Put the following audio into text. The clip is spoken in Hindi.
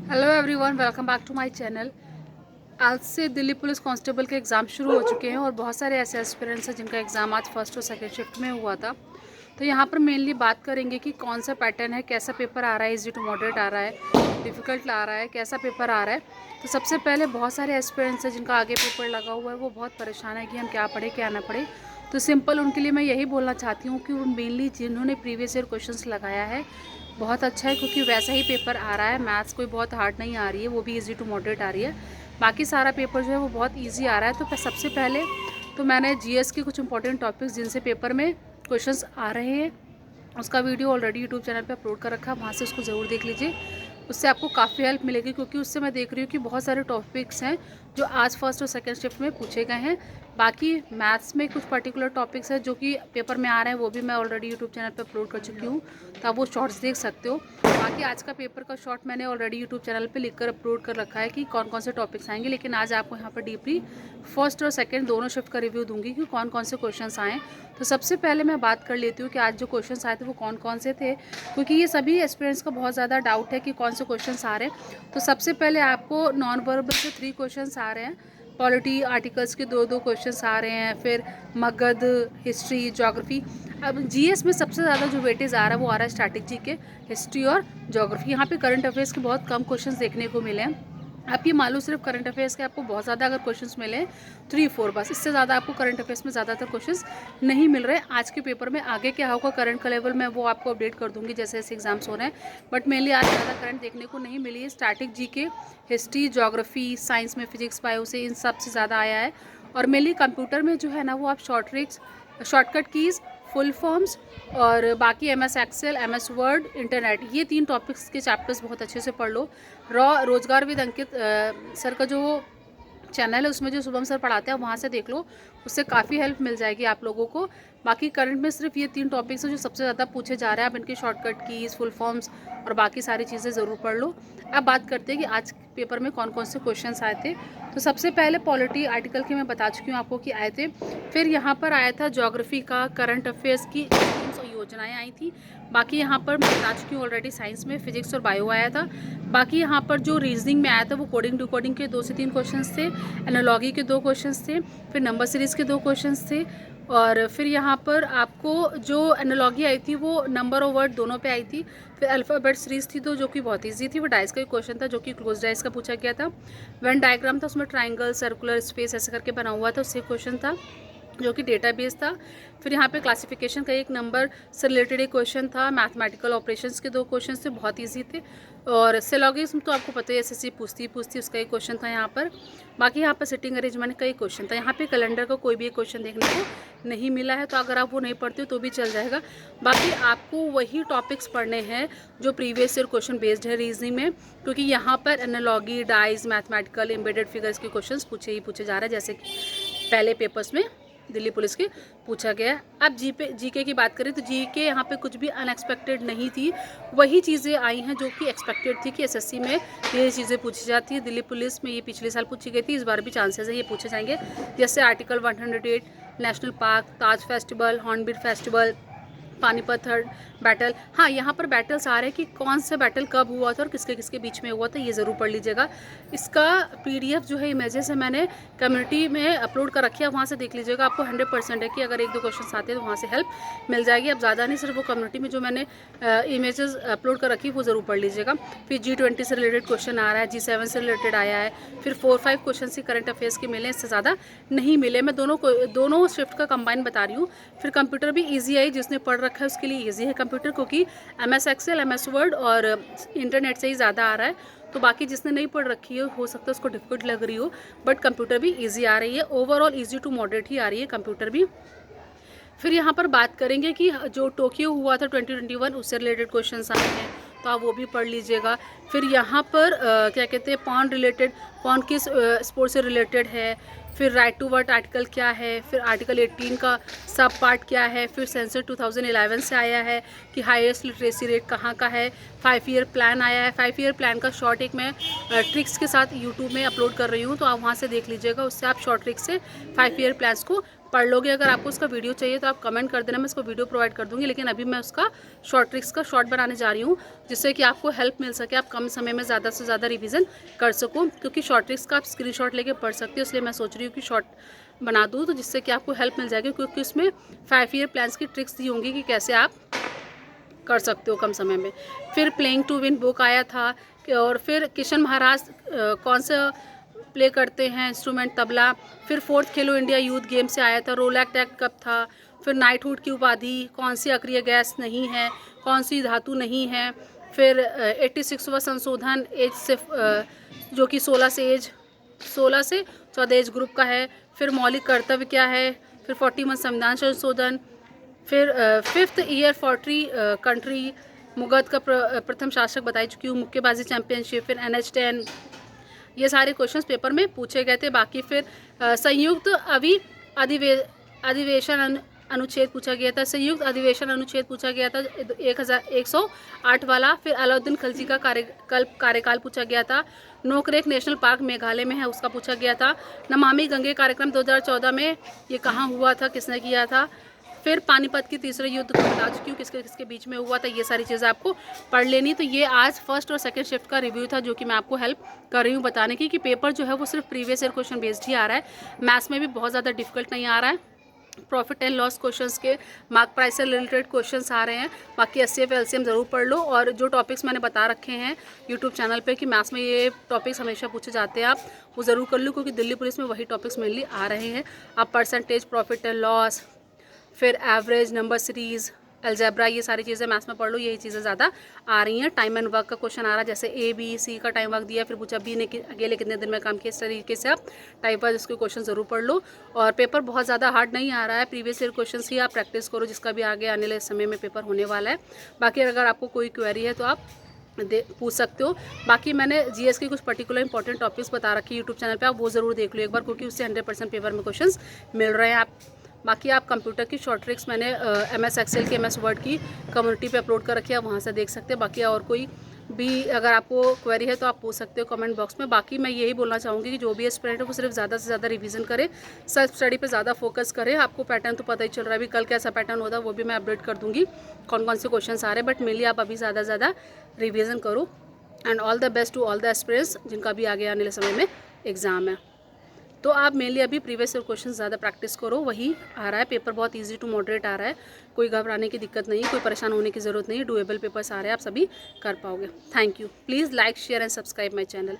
Hello everyone, welcome back to my channel. आज से दिल्ली पुलिस कांस्टेबल के एग्ज़ाम शुरू हो चुके हैं और बहुत सारे ऐसे एस्पिरेंट्स हैं जिनका एग्ज़ाम आज फर्स्ट और सेकंड शिफ्ट में हुआ था। तो यहाँ पर मेनली बात करेंगे कि कौन सा पैटर्न है, कैसा पेपर आ रहा है, इजी टू मॉडरेट आ रहा है, डिफ़िकल्ट आ रहा है, कैसा पेपर आ रहा है। तो सबसे पहले बहुत सारे एस्पिरेंट्स हैं जिनका आगे पेपर लगा हुआ है, वो बहुत परेशान है कि हम क्या पढ़ें क्या ना पढ़ें। तो सिंपल उनके लिए मैं यही बोलना चाहती हूँ कि वो मेनली जिन्होंने प्रीवियस ईयर क्वेश्चंस लगाया है बहुत अच्छा है, क्योंकि वैसा ही पेपर आ रहा है। मैथ्स कोई बहुत हार्ड नहीं आ रही है, वो भी इजी टू मॉडरेट आ रही है। बाकी सारा पेपर जो है वो बहुत इजी आ रहा है। तो सबसे पहले तो मैंने जीएस के कुछ इंपॉर्टेंट टॉपिक्स जिनसे पेपर में क्वेश्चंस आ रहे हैं उसका वीडियो ऑलरेडी यूट्यूब चैनल पे अपलोड कर रखा है, वहाँ से उसको ज़रूर देख लीजिए। उससे आपको काफ़ी हेल्प मिलेगी, क्योंकि उससे मैं देख रही हूँ कि बहुत सारे टॉपिक्स हैं जो आज फर्स्ट और सेकंड शिफ्ट में पूछे गए हैं। बाकी मैथ्स में कुछ पर्टिकुलर टॉपिक्स हैं जो कि पेपर में आ रहे हैं, वो भी मैं ऑलरेडी यूट्यूब चैनल पे अपलोड कर चुकी हूँ, तो आप वो शॉर्ट्स देख सकते हो। बाकी आज का पेपर का शॉर्ट मैंने ऑलरेडी यूट्यूब चैनल पे लिखकर अपलोड कर रखा है कि कौन कौन से टॉपिक्स आएंगे, लेकिन आज आपको यहाँ पर डीपली फर्स्ट और सेकंड दोनों शिफ्ट का रिव्यू दूंगी कि कौन कौन से क्वेश्चंस आए। तो सबसे पहले मैं बात कर लेती हूँ कि आज जो क्वेश्चंस आए थे वो कौन कौन से थे, क्योंकि ये सभी एस्पिरेंट्स का बहुत ज़्यादा डाउट है कि कौन से क्वेश्चंस आ रहे हैं। तो सबसे पहले आपको नॉन वर्बल से 3 क्वेश्चंस आ रहे हैं, पॉलिटी आर्टिकल्स के दो क्वेश्चंस आ रहे हैं, फिर मगध, हिस्ट्री, ज्योग्राफी। अब जीएस में सबसे ज़्यादा जो वेटेज आ रहा है वो आ रहा है स्टैटिक जी के, हिस्ट्री और ज्योग्राफी। यहाँ पे करंट अफेयर्स के बहुत कम क्वेश्चंस देखने को मिले हैं। आप ये मान लो सिर्फ करंट अफेयर्स के आपको बहुत ज़्यादा अगर क्वेश्चंस मिले 3-4 बस, इससे ज़्यादा आपको करंट अफेयर्स में ज़्यादातर क्वेश्चंस नहीं मिल रहे। आज के पेपर में आगे क्या होगा करंट का लेवल मैं वो आपको अपडेट कर दूंगी जैसे जैसे एग्जाम्स हो रहे हैं, बट मेनली आज ज़्यादा करंट देखने को नहीं मिली है। स्टैटिक जी के, हिस्ट्री, ज्योग्राफी, साइंस में फिजिक्स, बायो से इन सब से ज़्यादा आया है। और मेनली कंप्यूटर में जो है ना वो आप short tricks, shortcut keys, full forms और बाकी MS Excel, MS Word, internet, ये 3 टॉपिक्स के चैप्टर्स बहुत अच्छे से पढ़ लो। रोजगार विद अंकित सर का जो चैनल है उसमें जो शुभम सर पढ़ाते हैं वहाँ से देख लो, उससे काफ़ी हेल्प मिल जाएगी आप लोगों को। बाकी करंट में सिर्फ ये 3 टॉपिक्स हैं जो सबसे ज़्यादा पूछे जा रहे हैं। आप इनके शॉर्टकट कीज़, फुल फॉर्म्स और बाकी सारी चीज़ें ज़रूर पढ़ लो। अब बात करते हैं कि आज पेपर में कौन कौन से क्वेश्चंस आए थे। तो सबसे पहले पॉलिटी आर्टिकल के मैं बता चुकी हूँ आपको कि आए थे। फिर यहाँ पर आया था ज्योग्राफी का, करंट अफेयर्स की स्कीम्स और योजनाएँ आई थी। बाकी यहाँ पर मैं बता चुकी हूँ ऑलरेडी, साइंस में फिजिक्स और बायो आया था। बाकी यहाँ पर जो रीजनिंग में आया था वो कोडिंग डिकोडिंग के 2 से 3 क्वेश्चंस थे, एनालॉजी के 2 क्वेश्चंस थे, फिर नंबर सीरीज़ के 2 क्वेश्चंस थे। और फिर यहाँ पर आपको जो एनालॉजी आई थी वो नंबर और वर्ड दोनों पे आई थी। फिर अल्फ़ाबेट सीरीज़ थी तो जो कि बहुत ईजी थी, वो डाइस का एक क्वेश्चन था जो कि क्लोज डाइस का पूछा गया था। वेन डायग्राम था उसमें ट्राइंगल, सर्कुलर, स्पेस ऐसे करके बना हुआ था, उससे क्वेश्चन था जो कि डेटाबेस था। फिर यहाँ पे क्लासिफिकेशन का एक नंबर से रिलेटेड एक क्वेश्चन था। मैथमेटिकल ऑपरेशंस के 2 क्वेश्चन थे, बहुत इजी थे। और सिलोगिज्म तो आपको पता है एसएससी पूछती उसका एक क्वेश्चन था यहाँ पर। बाकी यहाँ पर सिटिंग अरेंजमेंट का एक क्वेश्चन था। यहाँ पे कैलेंडर का कोई भी एक क्वेश्चन देखने को नहीं मिला है, तो अगर आप वो नहीं पढ़ते हो तो भी चल जाएगा। बाकी आपको वही टॉपिक्स पढ़ने हैं जो प्रीवियस ईयर क्वेश्चन बेस्ड है रीजनिंग में, क्योंकि यहाँ पर analogy, dice, mathematical, embedded figures के क्वेश्चन पूछे जा रहे हैं, जैसे कि पहले पेपर्स में दिल्ली पुलिस के पूछा गया। अब जीके की बात करें तो जीके यहाँ पे कुछ भी अनएक्सपेक्टेड नहीं थी, वही चीज़ें आई हैं जो कि एक्सपेक्टेड थी कि एसएससी में ये चीज़ें पूछी जाती है। दिल्ली पुलिस में ये पिछले साल पूछी गई थी, इस बार भी चांसेस है ये पूछे जाएंगे। जैसे article 108, national park, Taj festival, hornbill festival, Panipat third battle. हाँ, यहाँ पर बैटल्स आ रहे हैं कि कौन सा बैटल कब हुआ था और किसके किसके बीच में हुआ था, ये ज़रूर पढ़ लीजिएगा। इसका पीडीएफ जो है इमेजेस है मैंने कम्युनिटी में अपलोड कर रखी है, वहाँ से देख लीजिएगा। आपको 100% है कि अगर 1-2 क्वेश्चन आते हैं तो वहाँ से हेल्प मिल जाएगी। अब ज़्यादा नहीं, सिर्फ वो कम्युनिटी में जो मैंने इमेजेस अपलोड कर रखी है वो ज़रूर पढ़ लीजिएगा। फिर G20 से रिलेटेड क्वेश्चन आ रहा है, G7 से रिलेटेड आया है। फिर 4-5 क्वेश्चन ही करंट अफेयर्स के मिले, इससे ज़्यादा नहीं मिले। मैं दोनों शिफ्ट का कंबाइन बता रही हूँ। फिर कंप्यूटर भी ईजी आई, जिसने पढ़ रखा है उसके लिए ईजी है कंप्यूटर, क्योंकि एमएस एक्सेल, एमएस वर्ड और इंटरनेट से ही ज़्यादा आ रहा है। तो बाकी जिसने नहीं पढ़ रखी है हो सकता है उसको डिफिकल्ट लग रही हो, बट कंप्यूटर भी इजी आ रही है। ओवरऑल इजी टू मॉडरेट ही आ रही है कंप्यूटर भी। फिर यहाँ पर बात करेंगे कि जो टोक्यो हुआ था 2021 उससे रिलेटेड क्वेश्चन आए हैं, तो आप वो भी पढ़ लीजिएगा। फिर यहाँ पर क्या कहते हैं, पॉन रिलेटेड, पॉन किस स्पोर्ट से रिलेटेड है। फिर राइट टू वर्क आर्टिकल क्या है, फिर आर्टिकल 18 का सब पार्ट क्या है। फिर सेंसर 2011 से आया है कि हाईएस्ट लिटरेसी रेट कहाँ का है। 5 ईयर प्लान आया है। 5 ईयर प्लान का शॉर्ट एक मैं ट्रिक्स के साथ यूट्यूब में अपलोड कर रही हूँ, तो आप वहाँ से देख लीजिएगा। उससे आप शॉर्ट ट्रिक्स से 5 ईयर प्लान्स को पढ़ लोगे। अगर आपको उसका वीडियो चाहिए तो आप कमेंट कर देना, मैं उसको वीडियो प्रोवाइड कर दूँगी। लेकिन अभी मैं उसका शॉर्ट ट्रिक्स का शॉर्ट बनाने जा रही हूँ, जिससे कि आपको हेल्प मिल सके, आप कम समय में ज़्यादा से ज़्यादा रिवीजन कर सको। क्योंकि शॉर्ट ट्रिक्स का आप स्क्रीनशॉट लेके पढ़ सकते हो, इसलिए मैं सोच रही हूँ कि शॉर्ट बना दूँ, तो जिससे कि आपको हेल्प मिल जाएगी। क्योंकि उसमें 5 ईयर प्लान्स की ट्रिक्स दी होंगी कि कैसे आप कर सकते हो कम समय में। फिर प्लेइंग टू विन बुक आया था, और फिर किशन महाराज कौन सा प्ले करते हैं इंस्ट्रूमेंट, तबला। फिर 4th खेलो इंडिया यूथ गेम से आया था, रोलैक टैग कब था। फिर नाइटहुड की उपाधि, कौन सी अक्रिय गैस नहीं है, कौन सी धातु नहीं है। फिर 86वां संशोधन एज से जो कि 16 से 14 एज ग्रुप का है। फिर मौलिक कर्तव्य क्या है। फिर 41 संविधान संशोधन। फिर 5th ईयर 40 कंट्री, मुगध का प्रथम शासक बता चुकी हूँ। मुक्केबाजी चैंपियनशिप। फिर NH10, ये सारे क्वेश्चंस पेपर में पूछे गए थे। बाकी फिर संयुक्त अधिवेशन अनुच्छेद पूछा गया था। संयुक्त अधिवेशन अनुच्छेद पूछा गया था 1108 वाला। फिर अलाउद्दीन खिलजी का कार्यकाल पूछा गया था। नोकरेक नेशनल पार्क मेघालय में है, उसका पूछा गया था। नमामि गंगे कार्यक्रम 2014 में ये कहाँ हुआ था, किसने किया था। फिर पानीपत की तीसरे युद्ध को बता चुकी हूँ, किसके किसके बीच में हुआ था। ये सारी चीज़ें आपको पढ़ लेनी। तो ये आज फर्स्ट और सेकंड शिफ्ट का रिव्यू था, जो कि मैं आपको हेल्प कर रही हूँ बताने की कि पेपर जो है वो सिर्फ प्रीवियस ईयर क्वेश्चन बेस्ड ही आ रहा है। मैथ्स में भी बहुत ज़्यादा डिफिकल्ट नहीं आ रहा है। प्रॉफिट एंड लॉस क्वेश्चंस के मार्क प्राइस से रिलेटेड क्वेश्चंस आ रहे हैं। बाकी HCF LCM ज़रूर पढ़ लो, और जो टॉपिक्स मैंने बता रखे हैं यूट्यूब चैनल पे कि मैथ्स में ये टॉपिक्स हमेशा पूछे जाते हैं, आप वो ज़रूर कर लो, क्योंकि दिल्ली पुलिस में वही टॉपिक्स मेनली आ रहे हैं। आप परसेंटेज, प्रॉफिट एंड लॉस, फिर एवरेज, नंबर सीरीज़, अलजेब्रा, ये सारी चीज़ें मैथ्स में पढ़ लो, यही चीज़ें ज़्यादा आ रही हैं। टाइम एंड वर्क का क्वेश्चन आ रहा है, जैसे ABC का टाइम वर्क दिया, फिर पूछा B ने अकेले कितने दिन में काम किया। इस तरीके से आप टाइप वाइज उसके क्वेश्चन ज़रूर पढ़ लो। और पेपर बहुत ज़्यादा हार्ड नहीं आ रहा है, प्रीवियस ईयर क्वेश्चन ही आप प्रैक्टिस करो, जिसका भी आगे आने वाले समय में पेपर होने वाला है। बाकी अगर आपको कोई क्वेरी है तो आप पूछ सकते हो। बाकी मैंने GS के कुछ पर्टिकुलर इंपॉर्टेंट टॉपिक्स बता रखे यूट्यूब चैनल पे, आप वो ज़रूर देख लो एक बार, क्योंकि उससे 100% पेपर में क्वेश्चंस मिल रहे हैं। बाकी आप कंप्यूटर की शॉर्ट ट्रिक्स मैंने MS Excel की, MS Word की कम्युनिटी पे अपलोड कर रखी है, वहाँ से देख सकते हैं। बाकी और कोई भी अगर आपको क्वेरी है तो आप पूछ सकते हो कमेंट बॉक्स में। बाकी मैं यही बोलना चाहूँगी कि जो भी एस्पिरेंट है वो सिर्फ ज़्यादा से ज़्यादा रिवीजन करे, सेल्फ स्टडी पे ज़्यादा फोकस करे। आपको पैटर्न तो पता ही चल रहा है, अभी कल कैसा पैटर्न होता है वो भी मैं अपडेट कर दूँगी, कौन कौन से क्वेश्चन आ रहे हैं। बट मेनली आप अभी ज़्यादा से ज़्यादा रिवीजन करो। And all the best to all the aspirants जिनका भी आगे आने वाले समय में एग्ज़ाम है। तो आप मेनली अभी प्रीवियस ईयर क्वेश्चन ज़्यादा प्रैक्टिस करो, वही आ रहा है। पेपर बहुत इजी टू मॉडरेट आ रहा है, कोई घबराने की दिक्कत नहीं, कोई परेशान होने की ज़रूरत नहीं, डुएबल पेपर्स आ रहे हैं, आप सभी कर पाओगे। Thank you. Please like, share and subscribe my channel.